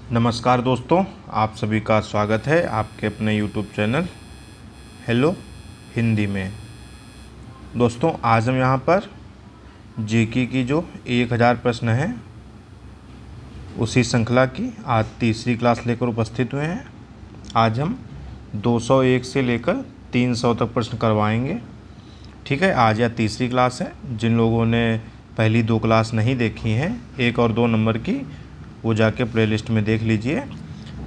नमस्कार दोस्तों, आप सभी का स्वागत है आपके अपने यूट्यूब चैनल हेलो हिंदी में। दोस्तों, आज हम यहाँ पर जीके की जो 1000 प्रश्न हैं उसी श्रृंखला की आज तीसरी क्लास लेकर उपस्थित हुए हैं। आज हम 201 से लेकर 300 तक प्रश्न करवाएंगे। ठीक है, आज यह तीसरी क्लास है। जिन लोगों ने पहली 2 क्लास नहीं देखी हैं 1 और 2 नंबर की, वो जाके प्लेलिस्ट में देख लीजिए।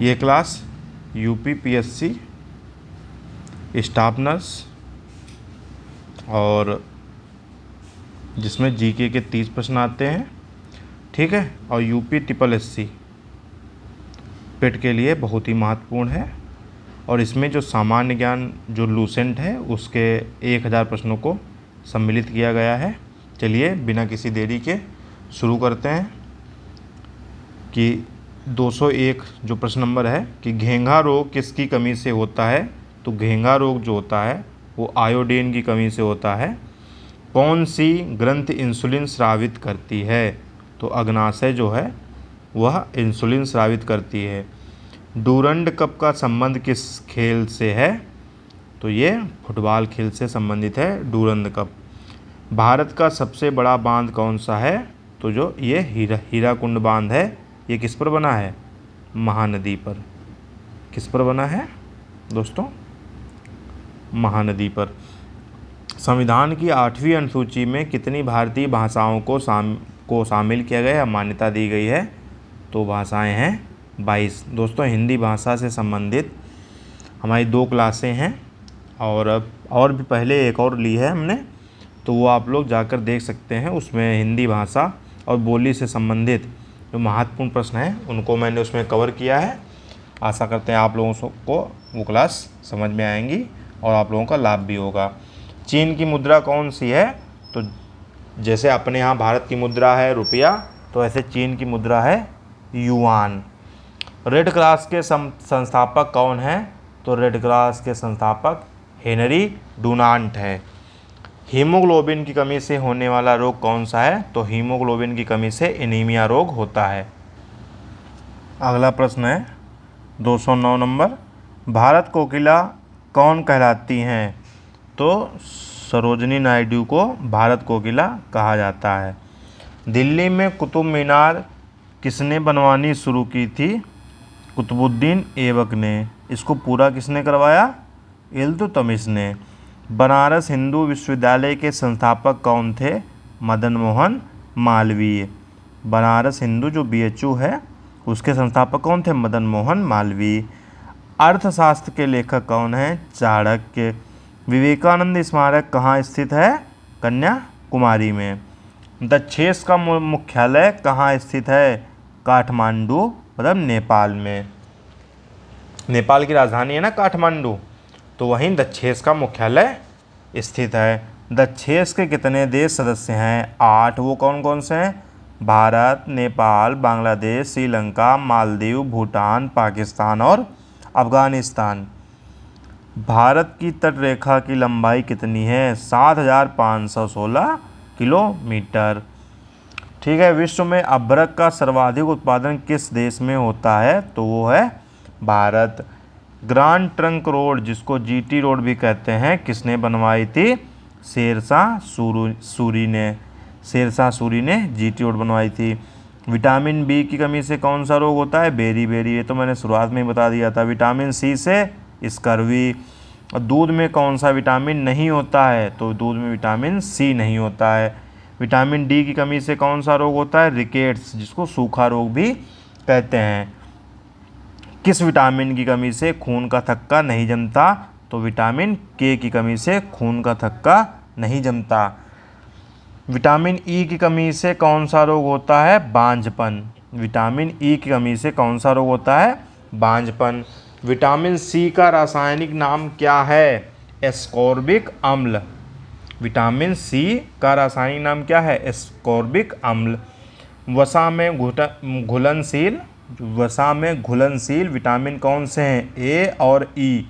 ये class UP PSC staff nurse और जिसमें जीके के 30 प्रश्न आते हैं, ठीक है, और यूपी ट्रिपल एससी पेट के लिए बहुत ही महत्वपूर्ण है। और इसमें जो सामान्य ज्ञान जो लूसेंट है उसके 1000 प्रश्नों को सम्मिलित किया गया है। चलिए बिना किसी देरी के शुरू करते हैं कि 201 जो प्रश्न नंबर है कि घेंघा रोग किसकी कमी से होता है। तो घेंघा रोग जो होता है वो आयोडीन की कमी से होता है। कौन सी ग्रंथि इंसुलिन स्रावित करती है। तो अग्नाशय जो है वह इंसुलिन स्रावित करती है। डूरंड कप का संबंध किस खेल से है। तो ये फुटबॉल खेल से संबंधित है डूरंड कप। भारत का सबसे बड़ा बांध कौन सा है। तो जो ये हीराकुंड बांध है, ये किस पर बना है, महानदी पर। किस पर बना है दोस्तों, महानदी पर। संविधान की 8वीं अनुसूची में कितनी भारतीय भाषाओं को शामिल किया गया, मान्यता दी गई है। तो भाषाएं हैं 22। दोस्तों, हिंदी भाषा से संबंधित हमारी 2 क्लासें हैं और भी पहले एक और ली है हमने, तो वो आप लोग जाकर देख सकते हैं। उसमें हिंदी भाषा और बोली से संबंधित जो महत्वपूर्ण प्रश्न हैं उनको मैंने उसमें कवर किया है। आशा करते हैं आप लोगों को वो क्लास समझ में आएंगी और आप लोगों का लाभ भी होगा। चीन की मुद्रा कौन सी है। तो जैसे अपने यहाँ भारत की मुद्रा है रुपया, तो ऐसे चीन की मुद्रा है युआन। रेड क्रॉस के संस्थापक कौन है। तो रेड क्रॉस के संस्थापक हेनरी डुनांट है। हीमोग्लोबिन की कमी से होने वाला रोग कौन सा है। तो हीमोग्लोबिन की कमी से एनीमिया रोग होता है। अगला प्रश्न है 209 नंबर। भारत कोकिला कौन कहलाती हैं। तो सरोजनी नायडू को भारत कोकिला कहा जाता है। दिल्ली में कुतुब मीनार किसने बनवानी शुरू की थी। कुतुबुद्दीन ऐबक ने। इसको पूरा किसने करवाया, इल्तुतमिश ने। बनारस हिंदू विश्वविद्यालय के संस्थापक कौन थे, मदन मोहन मालवीय। बनारस हिंदू जो बीएचयू है उसके संस्थापक कौन थे, मदन मोहन मालवीय। अर्थशास्त्र के लेखक कौन हैं, चाणक्य। विवेकानंद स्मारक कहाँ स्थित है, कन्याकुमारी में। दक्षेस का मुख्यालय कहाँ स्थित है, काठमांडू मतलब नेपाल में। नेपाल की राजधानी है ना काठमांडू, तो वहीं दक्षेस का मुख्यालय स्थित है। दक्षेस के कितने देश सदस्य हैं, 8। वो कौन कौन से हैं, भारत, नेपाल, बांग्लादेश, श्रीलंका, मालदीव, भूटान, पाकिस्तान और अफगानिस्तान। भारत की तटरेखा की लंबाई कितनी है, 7516 किलोमीटर। ठीक है। विश्व में अभ्रक का सर्वाधिक उत्पादन किस देश में होता है। तो वो है भारत। ग्रांड ट्रंक रोड जिसको जीटी रोड भी कहते हैं, किसने बनवाई थी, शेरशाह सूरी ने। शेरशाह सूरी ने जीटी रोड बनवाई थी। विटामिन बी की कमी से कौन सा रोग होता है, बेरी। ये तो मैंने शुरुआत में ही बता दिया था। विटामिन सी से स्कर्वी। और दूध में कौन सा विटामिन नहीं होता है। तो दूध में विटामिन सी नहीं होता है। विटामिन डी की कमी से कौन सा रोग होता है, रिकेट्स जिसको सूखा रोग भी कहते हैं। किस विटामिन की कमी से खून का थक्का नहीं जमता। तो विटामिन के की कमी से खून का थक्का नहीं जमता। विटामिन ई की कमी से कौन सा रोग होता है, बांझपन। विटामिन ई की कमी से कौन सा रोग होता है, बांझपन। विटामिन सी का रासायनिक नाम क्या है, एस्कॉर्बिक अम्ल। विटामिन सी का रासायनिक नाम क्या है, एस्कॉर्बिक अम्ल। वसा में घुलनशील विटामिन कौन से हैं, ए और ई।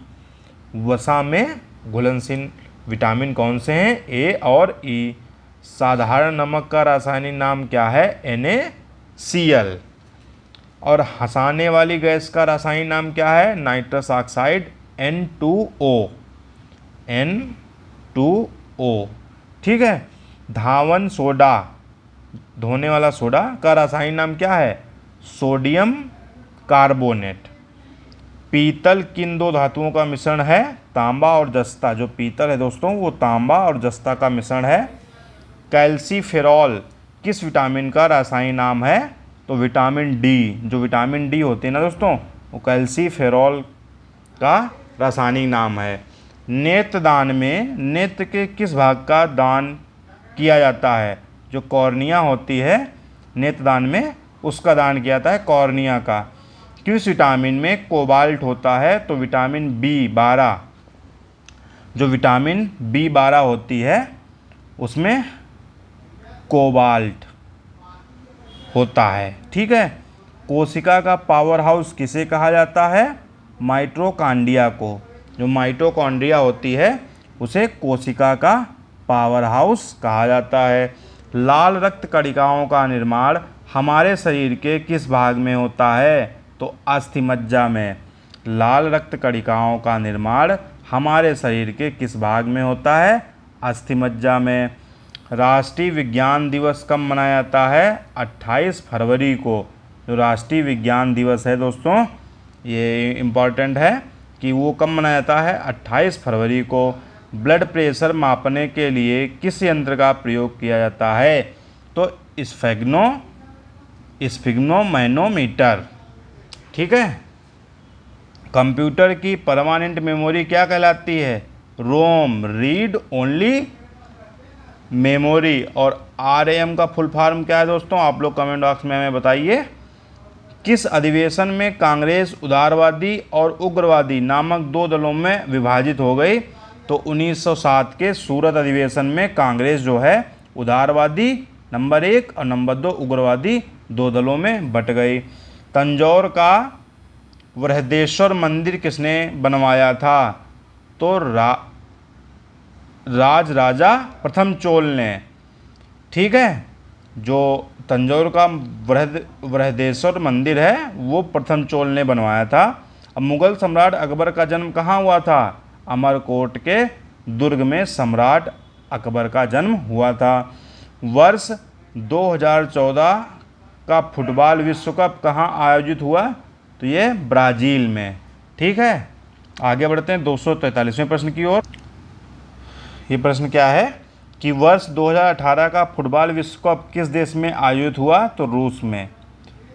वसा में घुलनशील विटामिन कौन से हैं, ए और ई। साधारण नमक का रासायनिक नाम क्या है, NaCl। और हंसाने वाली गैस का रासायनिक नाम क्या है? Nitrous oxide N2O। N2O, ठीक है। धावन सोडा, धोने वाला सोडा का रासायनिक नाम क्या है? Sodium carbonate. पीतल किन दो धातुओं का मिश्रण है? तांबा और जस्ता। जो पीतल है दोस्तों वो तांबा और जस्ता का मिश्रण है। कैल्सीफेरॉल किस विटामिन का रासायनिक नाम है? तो विटामिन डी। जो विटामिन डी होते हैं ना दोस्तों, वो कैल्सीफेरॉल का रासायनिक नाम है। नेत्रदान में नेत्र के किस भाग का दान किया जाता है? जो कॉर्निया होती है, नेत्रदान में उसका दान किया जाता है, कॉर्निया का। किस विटामिन में कोबाल्ट होता है? तो विटामिन B12। जो विटामिन B12 होती है उसमें कोबाल्ट होता है, ठीक है। कोशिका का पावर हाउस किसे कहा जाता है? माइटोकॉन्ड्रिया को। जो माइटोकॉन्ड्रिया होती है उसे कोशिका का पावर हाउस कहा जाता है। लाल रक्त कणिकाओं का निर्माण हमारे शरीर के किस भाग में होता है? तो अस्थिमज्जा में। लाल रक्त कणिकाओं का निर्माण हमारे शरीर के किस भाग में होता है? अस्थिमज्जा में। राष्ट्रीय विज्ञान दिवस कब मनाया जाता है? 28 फरवरी को। जो राष्ट्रीय विज्ञान दिवस है दोस्तों, ये इम्पॉर्टेंट है कि वो कब मनाया जाता है? 28 फरवरी को। ब्लड प्रेशर मापने के लिए किस यंत्र का प्रयोग किया जाता है? तो स्फिग्नोमैनोमीटर, ठीक है। कंप्यूटर की परमानेंट मेमोरी क्या कहलाती है? रोम, रीड ओनली मेमोरी। और RAM का फुल फॉर्म क्या है दोस्तों? आप लोग कमेंट बॉक्स में हमें बताइए। किस अधिवेशन में कांग्रेस उदारवादी और उग्रवादी नामक दो दलों में विभाजित हो गई? तो 1907 के सूरत अधिवेशन में कांग्रेस जो है उदारवादी नंबर 1 और नंबर 2 उग्रवादी दो दलों में बट गई। तंजौर का बृहदेश्वर मंदिर किसने बनवाया था? तो राजा प्रथम चोल ने, ठीक है। जो तंजौर का बृहदेश्वर मंदिर है वो प्रथम चोल ने बनवाया था। अब मुगल सम्राट अकबर का जन्म कहाँ हुआ था? अमरकोट के दुर्ग में सम्राट अकबर का जन्म हुआ था। वर्ष 2014 का फुटबॉल विश्व कप कहाँ आयोजित हुआ? तो ये ब्राज़ील में, ठीक है। आगे बढ़ते हैं 243वें प्रश्न की ओर। ये प्रश्न क्या है कि वर्ष 2018 का फुटबॉल विश्व कप किस देश में आयोजित हुआ? तो रूस में,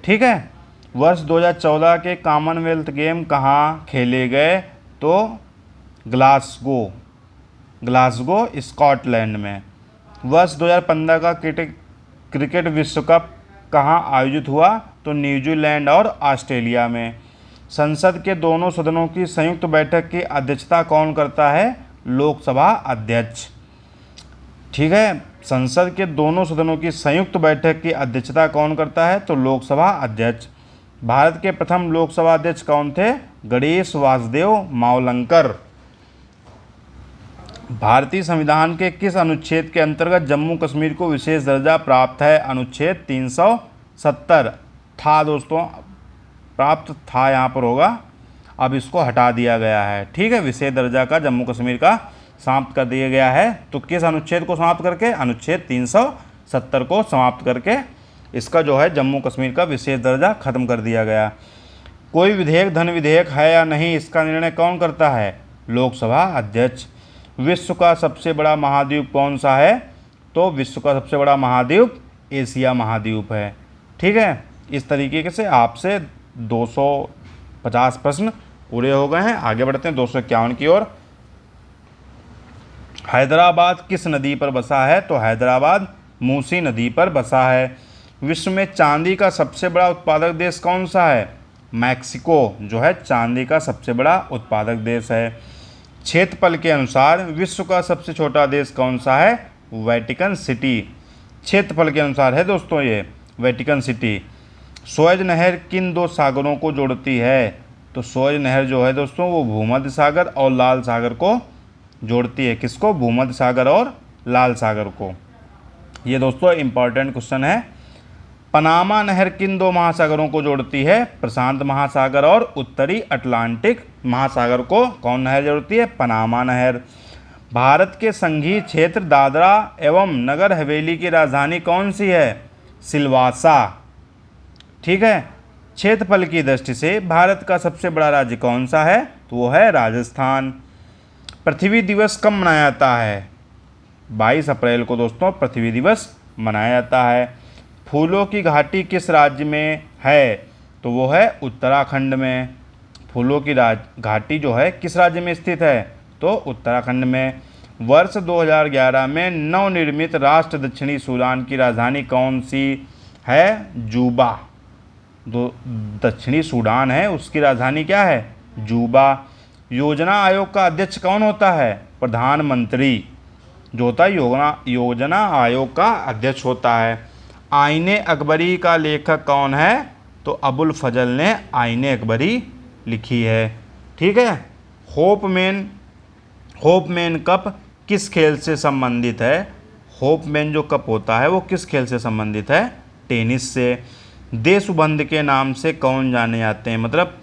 ठीक है। वर्ष 2014 के कॉमनवेल्थ गेम कहाँ खेले गए? तो ग्लासगो स्कॉटलैंड में। वर्ष 2015 का क्रिकेट विश्व कप कहाँ आयोजित हुआ? तो न्यूजीलैंड और ऑस्ट्रेलिया में। संसद के दोनों सदनों की संयुक्त बैठक की अध्यक्षता कौन करता है? लोकसभा अध्यक्ष, ठीक है। संसद के दोनों सदनों की संयुक्त बैठक की अध्यक्षता कौन करता है? तो लोकसभा अध्यक्ष। भारत के प्रथम लोकसभा अध्यक्ष कौन थे? गणेश वासुदेव मावलंकर। भारतीय संविधान के किस अनुच्छेद के अंतर्गत जम्मू कश्मीर को विशेष दर्जा प्राप्त है? अनुच्छेद 370 था दोस्तों, प्राप्त था यहाँ पर होगा, अब इसको हटा दिया गया है, ठीक है। विशेष दर्जा का जम्मू कश्मीर का समाप्त कर दिया गया है। तो किस अनुच्छेद को समाप्त करके? अनुच्छेद 370 को समाप्त करके इसका जो है जम्मू कश्मीर का विशेष दर्जा खत्म कर दिया गया। कोई विधेयक धन विधेयक है या नहीं, इसका निर्णय कौन करता है? लोकसभा अध्यक्ष। विश्व का सबसे बड़ा महाद्वीप कौन सा है? तो विश्व का सबसे बड़ा महाद्वीप एशिया महाद्वीप है, ठीक है। इस तरीके से आपसे 250 प्रश्न पूरे हो गए हैं। आगे बढ़ते हैं 251 की ओर। हैदराबाद किस नदी पर बसा है? तो हैदराबाद मूसी नदी पर बसा है। विश्व में चांदी का सबसे बड़ा उत्पादक देश कौन सा है? मैक्सिको जो है चांदी का सबसे बड़ा उत्पादक देश है। क्षेत्रफल के अनुसार विश्व का सबसे छोटा देश कौन सा है? Vatican city. क्षेत्रफल के अनुसार है दोस्तों ये वेटिकन सिटी। सुएज नहर किन दो सागरों को जोड़ती है? तो सुएज नहर जो है दोस्तों वो भूमध्य सागर और लाल सागर को जोड़ती है। किसको? भूमध्य सागर और लाल सागर को। ये दोस्तों इम्पॉर्टेंट क्वेश्चन है। पनामा नहर किन दो महासागरों को जोड़ती है? प्रशांत महासागर और उत्तरी अटलांटिक महासागर को कौन नहर जोड़ती है? पनामा नहर। भारत के संघीय क्षेत्र दादरा एवं नगर हवेली की राजधानी कौन सी है? सिलवासा। ठीक है। क्षेत्रफल की दृष्टि से भारत का सबसे बड़ा राज्य कौन सा है? तो वो है राजस्थान। पृथ्वी दिवस कब मनाया जाता है? 22 अप्रैल को दोस्तों पृथ्वी दिवस मनाया जाता है। फूलों की घाटी किस राज्य में है? तो वो है उत्तराखंड में। फूलों की घाटी जो है किस राज्य में स्थित है? तो उत्तराखंड में। वर्ष 2011 में नवनिर्मित राष्ट्र दक्षिणी सूडान की राजधानी कौन सी है? जूबा। दक्षिणी सूडान है उसकी राजधानी क्या है? जूबा। योजना आयोग का अध्यक्ष कौन होता है? प्रधानमंत्री जो होता है योजना आयोग का अध्यक्ष होता है। आईने अकबरी का लेखक कौन है? तो अबुल फजल ने आईने अकबरी लिखी है। ठीक है। होपमैन कप किस खेल से संबंधित है? होपमैन जो कप होता है वो किस खेल से संबंधित है? टेनिस से। देशबंधु के नाम से कौन जाने जाते हैं? मतलब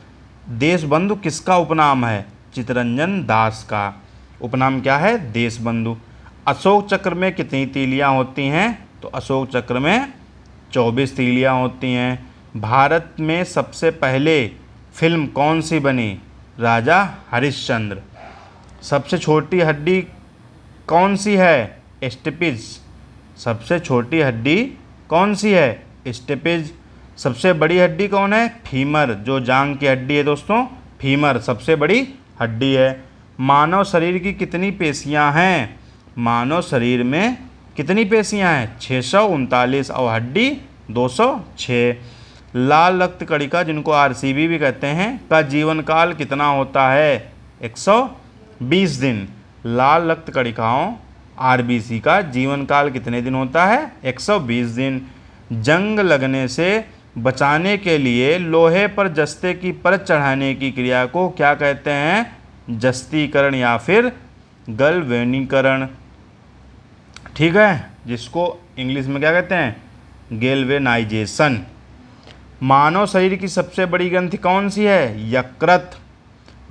देशबंधु किसका उपनाम है? चित्तरंजन दास का उपनाम क्या है? देशबंधु। अशोक चक्र में कितनी तीलियां होती हैं? तो अशोक चक्र में 24 तीलियां होती हैं। भारत में सबसे पहले फिल्म कौन सी बनी? राजा हरिश्चंद्र। सबसे छोटी हड्डी कौन सी है? स्टेपिज। सबसे छोटी हड्डी कौन सी है? स्टेपिज। सबसे बड़ी हड्डी कौन है? फीमर। जो जांग की हड्डी है दोस्तों, फीमर सबसे बड़ी हड्डी है। मानव शरीर की कितनी पेशियां हैं? मानव शरीर में कितनी पेशियां हैं? 639 और हड्डी 206। लाल रक्त कणिका जिनको आरसीबी भी कहते हैं का जीवन काल कितना होता है? 120 दिन। लाल रक्त कणिकाओं आरबीसी का जीवन काल कितने दिन होता है? 120 दिन। जंग लगने से बचाने के लिए लोहे पर जस्ते की परत चढ़ाने की क्रिया को क्या कहते हैं? जस्तीकरण या फिर गैल्वेनीकरण। ठीक है, जिसको इंग्लिश में क्या कहते हैं? गैल्वेनाइजेशन। मानव शरीर की सबसे बड़ी ग्रंथि कौन सी है? यकृत।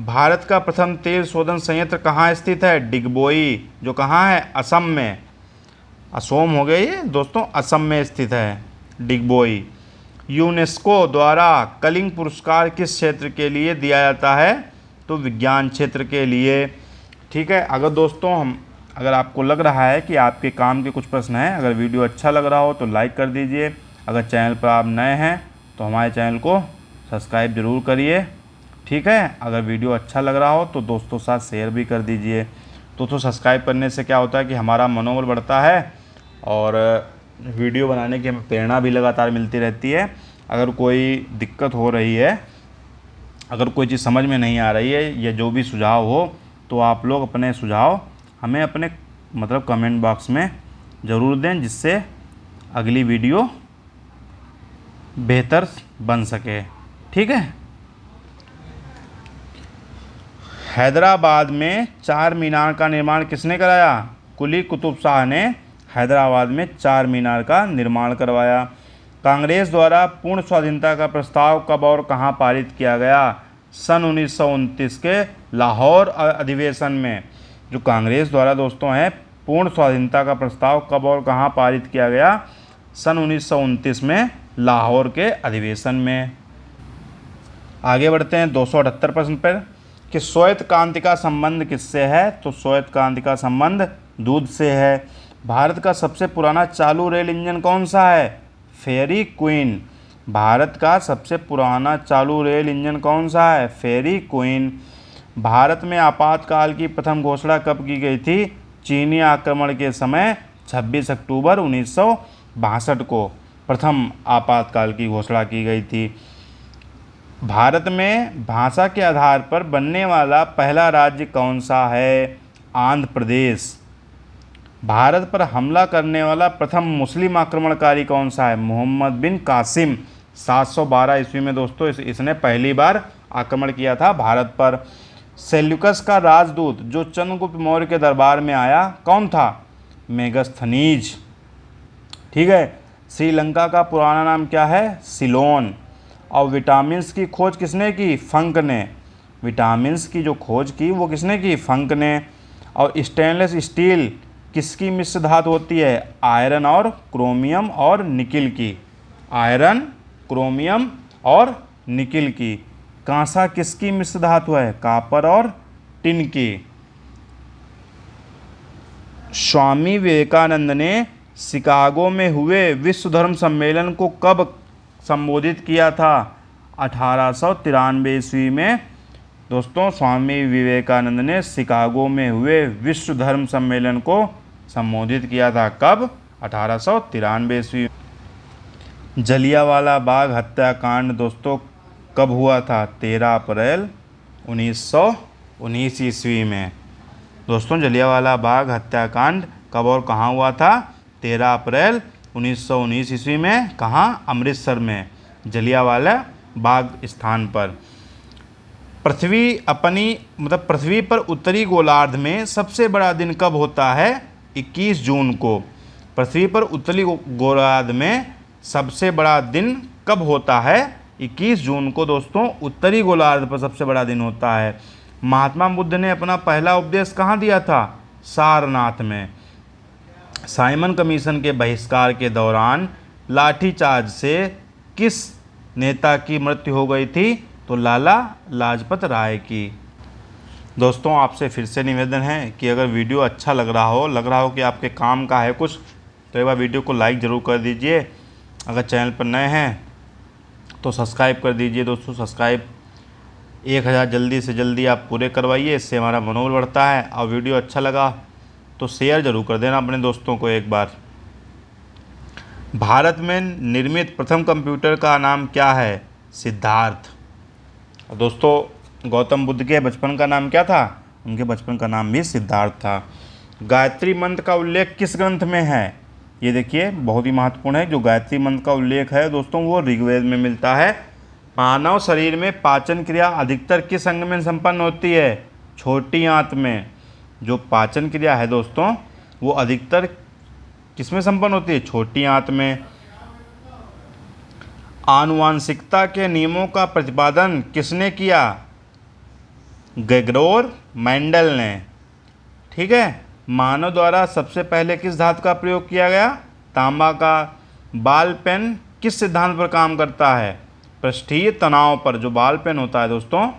भारत का प्रथम तेल शोधन संयंत्र कहाँ स्थित है? डिगबोई। जो कहाँ है? असम में। असोम हो गए ये दोस्तों, असम में स्थित है डिगबोई। यूनेस्को द्वारा कलिंग पुरस्कार किस क्षेत्र के लिए दिया जाता है? तो विज्ञान क्षेत्र के लिए। ठीक है। अगर आपको लग रहा है कि आपके काम के कुछ प्रश्न हैं, अगर वीडियो अच्छा लग रहा हो तो लाइक कर दीजिए। अगर चैनल पर आप नए हैं तो हमारे चैनल को सब्सक्राइब ज़रूर करिए। ठीक है। अगर वीडियो अच्छा लग रहा हो तो दोस्तों साथ शेयर भी कर दीजिए। दोस्तों सब्सक्राइब करने से क्या होता है कि हमारा मनोबल बढ़ता है और वीडियो बनाने की हमें प्रेरणा भी लगातार मिलती रहती है। अगर कोई दिक्कत हो रही है, अगर कोई चीज़ समझ में नहीं आ रही है या जो भी सुझाव हो, तो आप लोग अपने सुझाव हमें अपने कमेंट बॉक्स में ज़रूर दें, जिससे अगली वीडियो बेहतर बन सके। ठीक है। हैदराबाद में चार मीनार का निर्माण किसने कराया? कुली कुतुब शाह ने हैदराबाद में चार मीनार का निर्माण करवाया। कांग्रेस द्वारा पूर्ण स्वाधीनता का प्रस्ताव कब और कहां पारित किया गया? सन 1929 के लाहौर अधिवेशन में। जो कांग्रेस द्वारा दोस्तों है पूर्ण स्वाधीनता का प्रस्ताव कब और कहां पारित किया गया? सन 1929 में लाहौर के अधिवेशन में। आगे बढ़ते हैं 278 प्रश्न पर कि श्वेत क्रांति का संबंध किससे है? तो श्वेत क्रांति का संबंध दूध से है। भारत का सबसे पुराना चालू रेल इंजन कौन सा है? फेरी क्वीन। भारत का सबसे पुराना चालू रेल इंजन कौन सा है? फेरी क्वीन। भारत में आपातकाल की प्रथम घोषणा कब की गई थी? चीनी आक्रमण के समय 26 अक्टूबर 1962 को प्रथम आपातकाल की घोषणा की गई थी। भारत में भाषा के आधार पर बनने वाला पहला राज्य कौन सा है? आंध्र प्रदेश। भारत पर हमला करने वाला प्रथम मुस्लिम आक्रमणकारी कौन सा है? मोहम्मद बिन कासिम। 712 ईस्वी में दोस्तों इसने पहली बार आक्रमण किया था भारत पर। सेल्यूकस का राजदूत जो चंद्रगुप्त मौर्य के दरबार में आया कौन था? मेगस्थनीज। ठीक है। श्रीलंका का पुराना नाम क्या है? सिलोन। और विटामिन्स की खोज किसने की? फंक ने। विटामिन्स की जो खोज की वो किसने की? फंक ने। और स्टेनलेस स्टील किसकी मिश्र धातु होती है? आयरन और क्रोमियम और निकिल की। आयरन, क्रोमियम और निकिल की। कांसा किसकी मिश्र धातु है? कॉपर और टिन की। स्वामी विवेकानंद ने शिकागो में हुए विश्व धर्म सम्मेलन को कब संबोधित किया था? 1893 ईस्वी में दोस्तों स्वामी विवेकानंद ने शिकागो में हुए विश्व धर्म सम्मेलन को संबोधित किया था। कब? 1893 ईस्वी। जलियांवाला बाग हत्याकांड दोस्तों कब हुआ था? 13 अप्रैल 1919 ईस्वी में। दोस्तों जलियांवाला बाग हत्याकांड कब और कहाँ हुआ था? 13 अप्रैल 1919 ईस्वी में। कहाँ? अमृतसर में, जलियांवाला बाग स्थान पर। पृथ्वी पर उत्तरी गोलार्ध में सबसे बड़ा दिन कब होता है? 21 जून को। पृथ्वी पर उत्तरी गोलार्ध में सबसे बड़ा दिन कब होता है? 21 जून को दोस्तों उत्तरी गोलार्ध पर सबसे बड़ा दिन होता है। महात्मा बुद्ध ने अपना पहला उपदेश कहाँ दिया था? सारनाथ में। साइमन कमीशन के बहिष्कार के दौरान लाठीचार्ज से किस नेता की मृत्यु हो गई थी? तो लाला लाजपत राय की। दोस्तों आपसे फिर से निवेदन है कि अगर वीडियो अच्छा लग रहा हो कि आपके काम का है कुछ, तो एक बार वीडियो को लाइक ज़रूर कर दीजिए। अगर चैनल पर नए हैं तो सब्सक्राइब कर दीजिए दोस्तों। सब्सक्राइब 1000 जल्दी से जल्दी आप पूरे करवाइए, इससे हमारा मनोबल बढ़ता है। और वीडियो अच्छा लगा तो शेयर ज़रूर कर देना अपने दोस्तों को एक बार। भारत में निर्मित प्रथम कंप्यूटर का नाम क्या है? सिद्धार्थ। दोस्तों गौतम बुद्ध के बचपन का नाम क्या था? उनके बचपन का नाम भी सिद्धार्थ था। गायत्री मंत्र का उल्लेख किस ग्रंथ में है? ये देखिए बहुत ही महत्वपूर्ण है। जो गायत्री मंत्र का उल्लेख है दोस्तों वो ऋग्वेद में मिलता है। मानव शरीर में पाचन क्रिया अधिकतर किस अंग में संपन्न होती है? छोटी आंत में। जो पाचन क्रिया है दोस्तों वो अधिकतर किसमें संपन्न होती है? छोटी आंत में। आनुवांशिकता के नियमों का प्रतिपादन किसने किया? ग्रेगोर मेंडल ने। ठीक है। मानव द्वारा सबसे पहले किस धातु का प्रयोग किया गया? तांबा का। बॉल पेन किस सिद्धांत पर काम करता है? पृष्ठीय तनाव पर। जो बॉल पेन होता है दोस्तों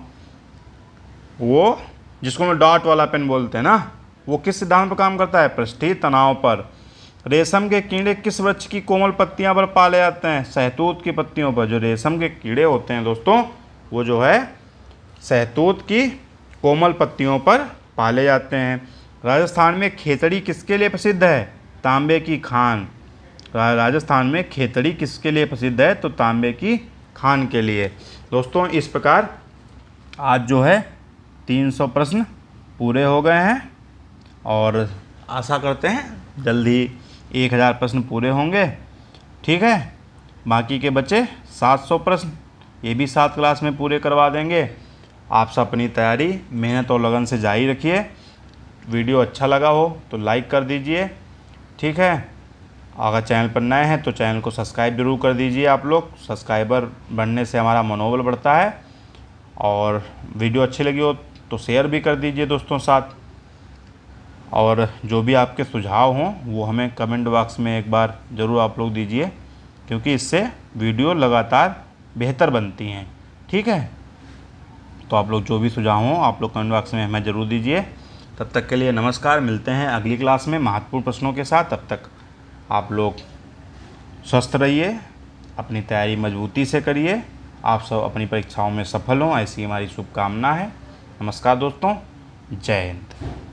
वो जिसको हम डॉट वाला पेन बोलते हैं ना, वो किस सिद्धांत पर काम करता है? पृष्ठीय तनाव पर। रेशम के कीड़े किस वृक्ष की कोमल पत्तियां पर पाले जाते हैं? सहतूत की पत्तियों पर। जो रेशम के कीड़े होते हैं दोस्तों वो जो है सहतूत की कोमल पत्तियों पर पाले जाते हैं। राजस्थान में खेतड़ी किसके लिए प्रसिद्ध है? तांबे की खान। राजस्थान में खेतड़ी किसके लिए प्रसिद्ध है? तो तांबे की खान के लिए। दोस्तों इस प्रकार आज जो है 300 प्रश्न पूरे हो गए हैं और आशा करते हैं जल्दी 1000 प्रश्न पूरे होंगे। ठीक है। बाकी के बचे 700 प्रश्न, ये भी 7 क्लास में पूरे करवा देंगे। आप सब अपनी तैयारी मेहनत और लगन से जारी रखिए। वीडियो अच्छा लगा हो तो लाइक कर दीजिए। ठीक है। अगर चैनल पर नए हैं तो चैनल को सब्सक्राइब जरूर कर दीजिए। आप लोग सब्सक्राइबर बढ़ने से हमारा मनोबल बढ़ता है। और वीडियो अच्छी लगी हो तो शेयर भी कर दीजिए दोस्तों साथ। और जो भी आपके सुझाव हों वो हमें कमेंट बॉक्स में एक बार ज़रूर आप लोग दीजिए, क्योंकि इससे वीडियो लगातार बेहतर बनती हैं। ठीक है। तो आप लोग जो भी सुझाव हों आप लोग कमेंट बॉक्स में हमें ज़रूर दीजिए। तब तक के लिए नमस्कार। मिलते हैं अगली क्लास में महत्वपूर्ण प्रश्नों के साथ। तब तक आप लोग स्वस्थ रहिए, अपनी तैयारी मजबूती से करिए। आप सब अपनी परीक्षाओं में सफल हों, ऐसी हमारी शुभकामना है। नमस्कार दोस्तों। जय हिंद।